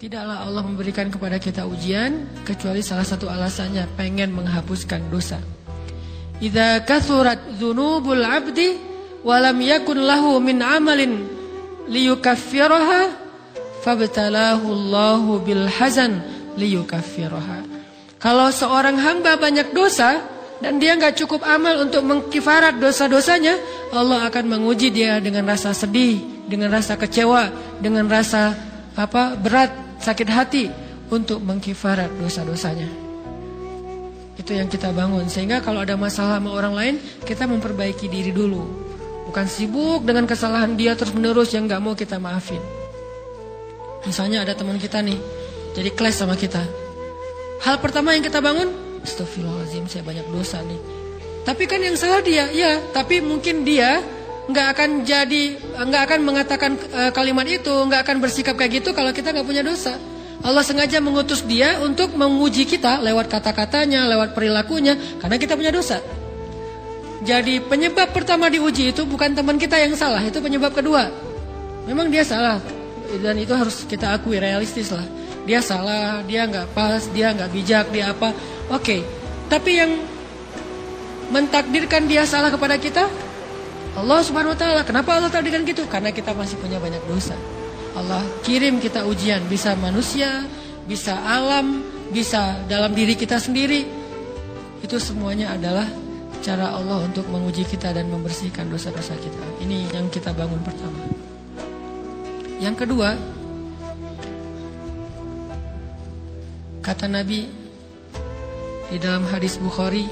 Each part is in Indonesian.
Tidaklah Allah memberikan kepada kita ujian kecuali salah satu alasannya pengen menghapuskan dosa. Idza kathurat dzunubul 'abdi wa lam yakun lahu min 'amalin liyukaffiraha fabtalahu Allahu bil hazan liyukaffiraha. Kalau seorang hamba banyak dosa dan dia enggak cukup amal untuk mengkifarat dosa-dosanya, Allah akan menguji dia dengan rasa sedih, dengan rasa kecewa, dengan rasa berat, sakit hati untuk mengkifarat dosa-dosanya. Itu yang kita bangun. Sehingga kalau ada masalah sama orang lain, kita memperbaiki diri dulu. Bukan sibuk dengan kesalahan dia terus menerus yang gak mau kita maafin. Misalnya ada teman kita nih, jadi clash sama kita. Hal pertama yang kita bangun, astagfirullahaladzim, saya banyak dosa nih. Tapi kan yang salah dia, ya. Tapi mungkin dia nggak akan mengatakan kalimat itu, nggak akan bersikap kayak gitu kalau kita nggak punya dosa. Allah sengaja mengutus dia untuk menguji kita lewat kata-katanya, lewat perilakunya, karena kita punya dosa. Jadi penyebab pertama diuji itu bukan teman kita yang salah, itu penyebab kedua. Memang dia salah, dan itu harus kita akui, realistis lah. Dia salah, dia nggak pas, dia nggak bijak, dia apa? Oke. Tapi yang mentakdirkan dia salah kepada kita, Allah Subhanahu wa taala. Kenapa Allah takdirkan gitu? Karena kita masih punya banyak dosa. Allah kirim kita ujian, bisa manusia, bisa alam, bisa dalam diri kita sendiri. Itu semuanya adalah cara Allah untuk menguji kita dan membersihkan dosa-dosa kita. Ini yang kita bangun pertama. Yang kedua, kata Nabi di dalam hadis Bukhari,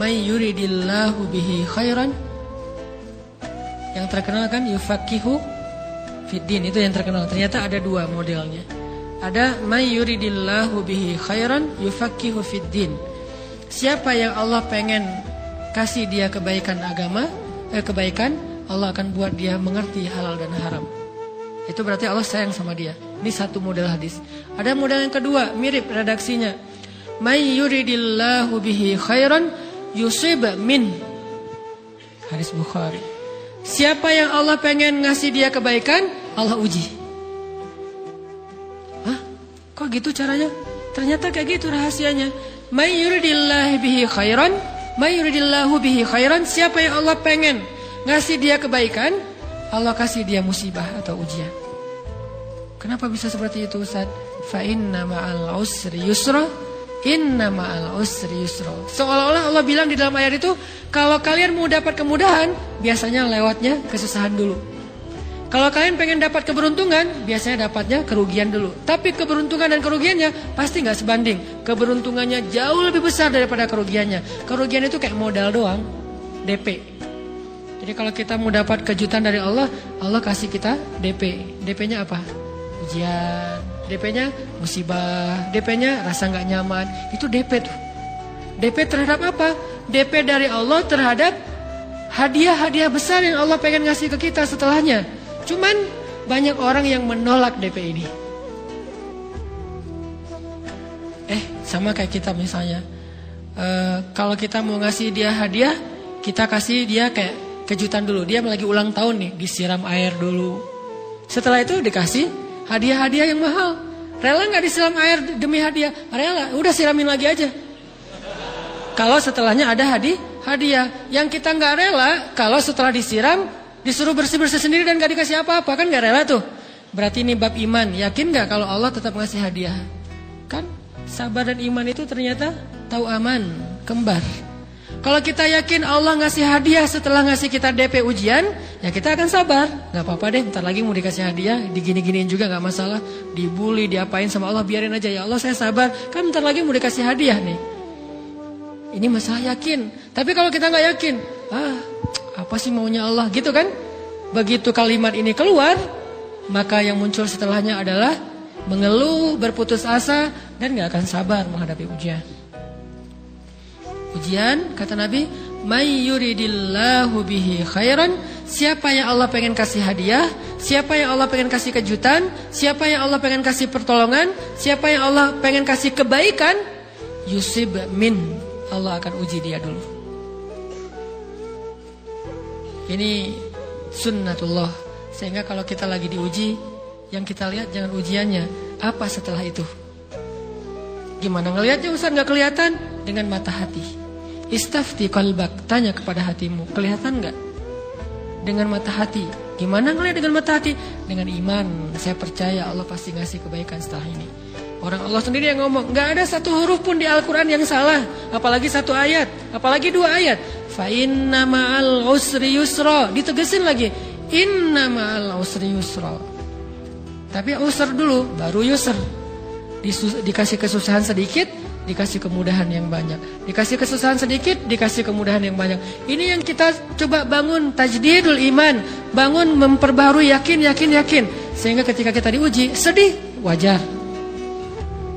"May yuridillahu bihi khairan." Yang terkenal kan yufaqihu fiddin, itu yang terkenal. Ternyata ada dua modelnya. Ada may yuridillahu bihi khairan yufaqihu fiddin. Siapa yang Allah pengen kasih dia kebaikan agama, kebaikan, Allah akan buat dia mengerti halal dan haram. Itu berarti Allah sayang sama dia. Ini satu model hadis. Ada model yang kedua, mirip redaksinya. May yuridillahu bihi khairan yusib min. Hadis Bukhari. Siapa yang Allah pengen ngasih dia kebaikan, Allah uji. Hah? Kok gitu caranya? Ternyata kayak gitu rahasianya. May yuridillahu bihi khairan, may yuridillahu bihi khairan. Siapa yang Allah pengen ngasih dia kebaikan, Allah kasih dia musibah atau ujian. Kenapa bisa seperti itu, Ustaz? Fa inna ma'al usri yusra, inna ma'al usri yusra. Seolah-olah Allah bilang di dalam ayat itu, kalau kalian mau dapat kemudahan, biasanya lewatnya kesusahan dulu. Kalau kalian pengen dapat keberuntungan, biasanya dapatnya kerugian dulu. Tapi keberuntungan dan kerugiannya pasti nggak sebanding. Keberuntungannya jauh lebih besar daripada kerugiannya. Kerugian itu kayak modal doang, DP. Jadi kalau kita mau dapat kejutan dari Allah, Allah kasih kita DP. DP-nya apa? Ujian. DP-nya musibah. DP-nya rasa nggak nyaman. Itu DP tuh. DP terhadap apa? DP dari Allah terhadap hadiah-hadiah besar yang Allah pengen ngasih ke kita setelahnya. Cuman banyak orang yang menolak DP ini. Sama kayak kita misalnya. Kalau kita mau ngasih dia hadiah, kita kasih dia kayak kejutan dulu. Dia lagi ulang tahun nih, disiram air dulu. Setelah itu dikasih hadiah-hadiah yang mahal. Rela nggak disiram air demi hadiah? Rela, udah siramin lagi aja. Kalau setelahnya ada hadiah. Yang kita nggak rela, kalau setelah disiram disuruh bersih-bersih sendiri dan gak dikasih apa-apa, kan gak rela tuh. Berarti ini bab iman. Yakin gak kalau Allah tetap ngasih hadiah? Kan sabar dan iman itu ternyata tahu aman, kembar. Kalau kita yakin Allah ngasih hadiah setelah ngasih kita DP ujian, ya kita akan sabar. Gak apa-apa deh, bentar lagi mau dikasih hadiah, digini-giniin juga gak masalah. Dibully, diapain sama Allah, biarin aja. Ya Allah saya sabar, kan bentar lagi mau dikasih hadiah nih. Ini masalah yakin. Tapi kalau kita gak yakin, apa sih maunya Allah, gitu kan? Begitu kalimat ini keluar, maka yang muncul setelahnya adalah mengeluh, berputus asa, dan gak akan sabar menghadapi ujian. Ujian, kata Nabi, may yuridillahu bihi khairan. Siapa yang Allah pengen kasih hadiah, siapa yang Allah pengen kasih kejutan, siapa yang Allah pengen kasih pertolongan, siapa yang Allah pengen kasih kebaikan, yusib min, Allah akan uji dia dulu. Ini sunnatullah. Sehingga kalau kita lagi diuji, yang kita lihat jangan ujiannya, Apa setelah itu? Gimana ngelihatnya Ustaz? Nggak kelihatan? Dengan mata hati. Istafti qalbak, tanya kepada hatimu, kelihatan nggak? Dengan mata hati. Gimana ngelihat dengan mata hati? Dengan iman. Saya percaya Allah pasti ngasih kebaikan setelah ini. Orang Allah sendiri yang ngomong, nggak ada satu huruf pun di Al-Quran yang salah, apalagi satu ayat, apalagi dua ayat. Fa inna ma'al usri yusra, ditegesin lagi, inna ma'al usri yusra. Tapi usr dulu, baru yusr. Dikasih kesusahan sedikit, dikasih kemudahan yang banyak. Dikasih kesusahan sedikit, dikasih kemudahan yang banyak. Ini yang kita coba bangun, tajdidul iman, bangun memperbarui yakin. Sehingga ketika kita diuji, sedih, wajar.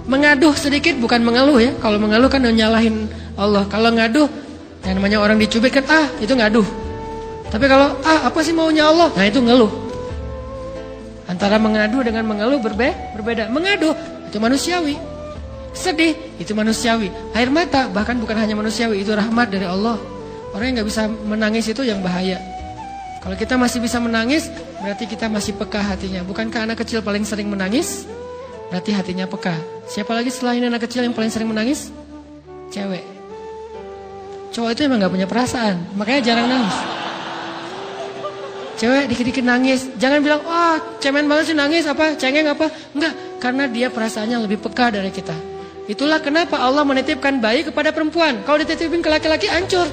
Mengaduh sedikit, bukan mengeluh ya. Kalau mengeluh kan nyalahin Allah. Kalau ngaduh, yang namanya orang dicubit kan, itu ngaduh. Tapi kalau, apa sih maunya Allah? Nah itu ngeluh. Antara mengadu dengan mengeluh berbeda. Mengaduh, itu manusiawi. Sedih, itu manusiawi. Air mata, bahkan bukan hanya manusiawi, itu rahmat dari Allah. Orang yang gak bisa menangis itu yang bahaya. Kalau kita masih bisa menangis, berarti kita masih peka hatinya. Bukankah anak kecil paling sering menangis? Berarti hatinya peka. Siapa lagi selain anak kecil yang paling sering menangis? Cewek. Cowok itu emang gak punya perasaan, makanya jarang nangis. Cewek dikit-dikit nangis. Jangan bilang, cemen banget sih nangis, cengeng apa. Enggak, karena dia perasaannya lebih peka dari kita. Itulah kenapa Allah menitipkan bayi kepada perempuan. Kalau dititipin ke laki-laki, hancur.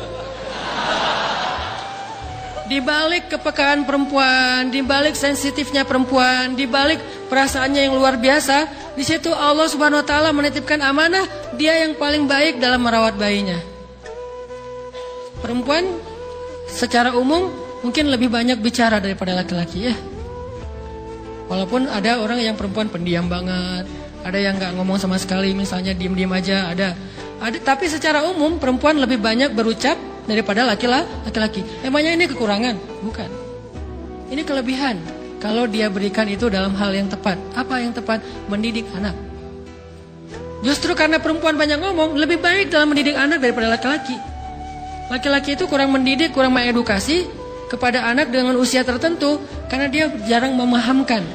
Di balik kepekaan perempuan, di balik sensitifnya perempuan, di balik perasaannya yang luar biasa, di situ Allah Subhanahu wa taala menitipkan amanah, dia yang paling baik dalam merawat bayinya. Perempuan secara umum mungkin lebih banyak bicara daripada laki-laki ya. Walaupun ada orang yang perempuan pendiam banget, ada yang nggak ngomong sama sekali, misalnya diem-diem aja, ada. Tapi secara umum perempuan lebih banyak berucap daripada laki-laki. Emangnya ini kekurangan? Bukan. Ini kelebihan. Kalau dia berikan itu dalam hal yang tepat. Apa yang tepat? Mendidik anak. Justru karena perempuan banyak ngomong, lebih baik dalam mendidik anak daripada laki-laki. Laki-laki itu kurang mendidik, kurang mengedukasi kepada anak dengan usia tertentu, karena dia jarang memahamkan.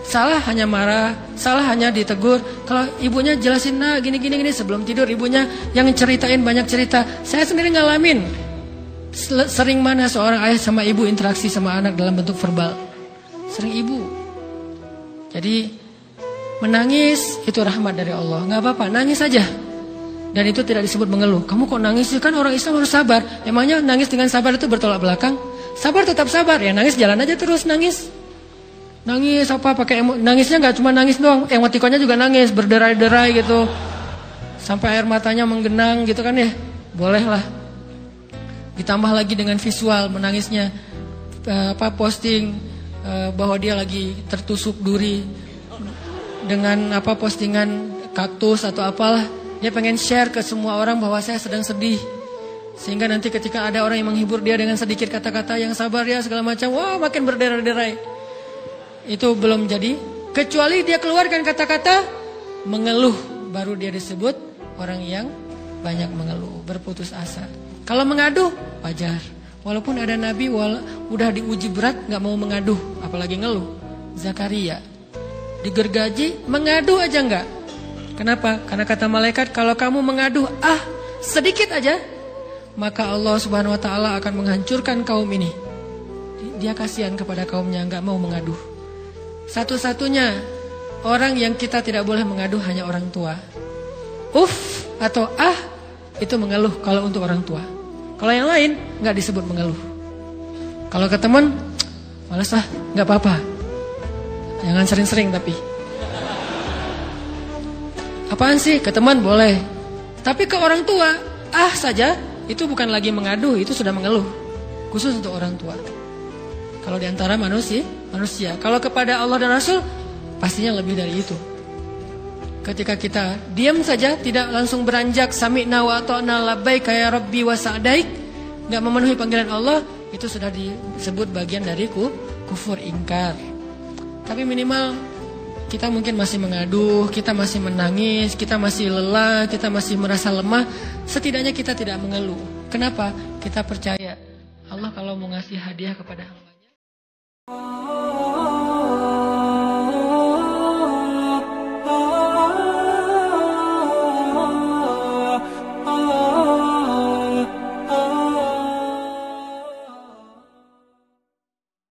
Salah hanya marah, salah hanya ditegur. Kalau ibunya jelasin, gini sebelum tidur ibunya yang ceritain banyak cerita. Saya sendiri ngalamin. Sering mana seorang ayah sama ibu interaksi sama anak dalam bentuk verbal. Sering ibu. Jadi menangis itu rahmat dari Allah. Gak apa-apa, nangis saja. Dan itu tidak disebut mengeluh. Kamu kok nangis sih? Kan orang Islam harus sabar. Emangnya nangis dengan sabar itu bertolak belakang? Sabar tetap sabar. Ya nangis jalan aja terus nangis. Nangis pakai nangisnya nggak cuma nangis doang, emotikonnya juga nangis, berderai-derai gitu. Sampai air matanya menggenang gitu kan ya. Boleh lah. Ditambah lagi dengan visual menangisnya, posting bahwa dia lagi tertusuk duri dengan postingan kaktus atau apalah. Dia pengen share ke semua orang bahwa saya sedang sedih. Sehingga nanti ketika ada orang yang menghibur dia dengan sedikit kata-kata yang sabar ya segala macam, makin berderai-derai. Itu belum jadi. Kecuali dia keluarkan kata-kata mengeluh, baru dia disebut orang yang banyak mengeluh, berputus asa. Kalau mengaduh, wajar. Walaupun ada nabi udah diuji berat gak mau mengaduh, apalagi ngeluh. Zakaria digergaji, mengadu aja enggak. Kenapa? Karena kata malaikat, kalau kamu mengadu sedikit aja, maka Allah Subhanahu wa taala akan menghancurkan kaum ini. Dia kasihan kepada kaumnya, enggak mau mengaduh. Satu-satunya orang yang kita tidak boleh mengadu hanya orang tua. Atau itu mengeluh kalau untuk orang tua. Kalau yang lain enggak disebut mengeluh. Kalau ke teman, malas enggak apa-apa. Jangan sering-sering tapi. Apaan sih? Ke teman boleh. Tapi ke orang tua, saja, itu bukan lagi mengadu, itu sudah mengeluh. Khusus untuk orang tua. Kalau di antara manusia. Kalau kepada Allah dan Rasul, pastinya lebih dari itu. Ketika kita diam saja, tidak langsung beranjak sami'na wa ata'na labbaik ya rabbi wa sa'daik, enggak memenuhi panggilan Allah, itu sudah disebut bagian dari kufur ingkar. Tapi minimal kita mungkin masih mengaduh, kita masih menangis, kita masih lelah, kita masih merasa lemah. Setidaknya kita tidak mengeluh. Kenapa? Kita percaya Allah kalau mau ngasih hadiah kepada hambanya.